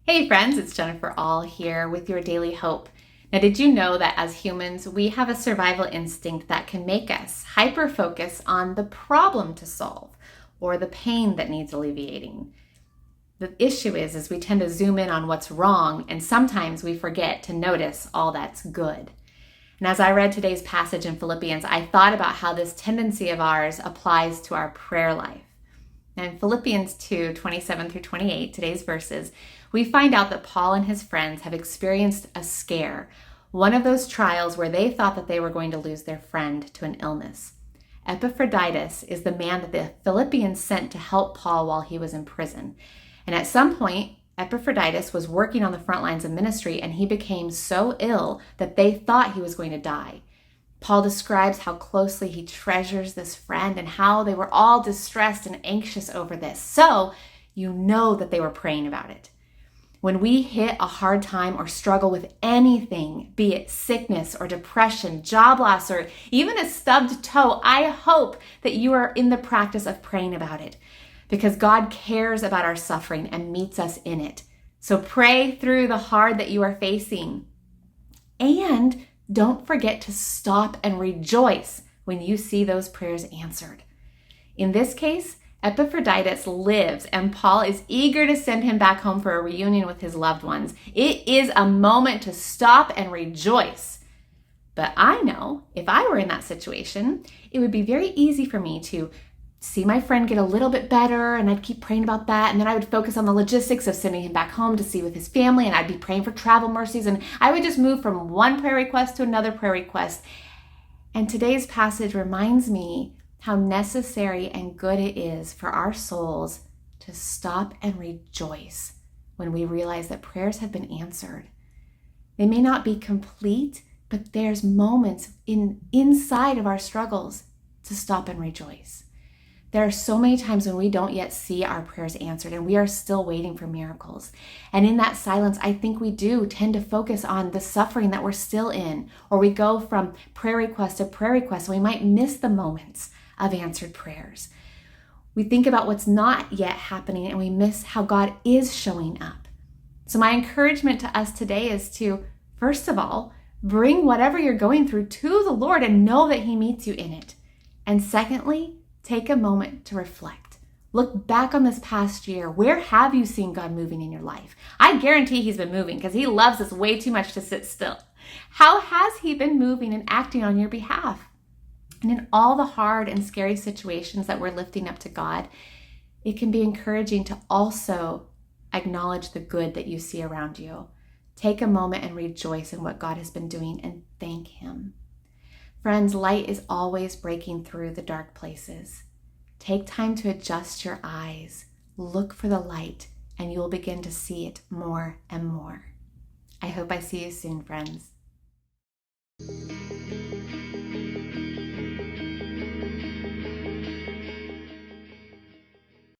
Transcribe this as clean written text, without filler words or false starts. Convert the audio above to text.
Hey friends, it's Jennifer All here with your Daily Hope. Now, did you know that as humans, we have a survival instinct that can make us hyper-focus on the problem to solve or the pain that needs alleviating? The issue is we tend to zoom in on what's wrong, and sometimes we forget to notice all that's good. And as I read today's passage in Philippians, I thought about how this tendency of ours applies to our prayer life. Now in Philippians 2:27 through 28, today's verses, we find out that Paul and his friends have experienced a scare, one of those trials where they thought that they were going to lose their friend to an illness. Epaphroditus is the man that the Philippians sent to help Paul while he was in prison. And at some point, Epaphroditus was working on the front lines of ministry, and he became so ill that they thought he was going to die. Paul describes how closely he treasures this friend and how they were all distressed and anxious over this. So you know that they were praying about it. When we hit a hard time or struggle with anything, be it sickness or depression, job loss, or even a stubbed toe, I hope that you are in the practice of praying about it, because God cares about our suffering and meets us in it. So pray through the hard that you are facing. And don't forget to stop and rejoice when you see those prayers answered. In this case, Epaphroditus lives, and Paul is eager to send him back home for a reunion with his loved ones. It is a moment to stop and rejoice. But I know if I were in that situation, it would be very easy for me to see my friend get a little bit better, and I'd keep praying about that, and then I would focus on the logistics of sending him back home to see with his family, and I'd be praying for travel mercies, and I would just move from one prayer request to another prayer request. And today's passage reminds me how necessary and good it is for our souls to stop and rejoice when we realize that prayers have been answered. They may not be complete, but there's moments inside of our struggles to stop and rejoice. There are so many times when we don't yet see our prayers answered and we are still waiting for miracles. And in that silence, I think we do tend to focus on the suffering that we're still in, or we go from prayer request to prayer request, and we might miss the moments of answered prayers. We think about what's not yet happening, and we miss how God is showing up. So my encouragement to us today is to, first of all, bring whatever you're going through to the Lord and know that He meets you in it. And secondly, take a moment to reflect. Look back on this past year. Where have you seen God moving in your life? I guarantee He's been moving because He loves us way too much to sit still. How has He been moving and acting on your behalf? And in all the hard and scary situations that we're lifting up to God, it can be encouraging to also acknowledge the good that you see around you. Take a moment and rejoice in what God has been doing and thank Him. Friends, light is always breaking through the dark places. Take time to adjust your eyes, look for the light, and you'll begin to see it more and more. I hope I see you soon, friends.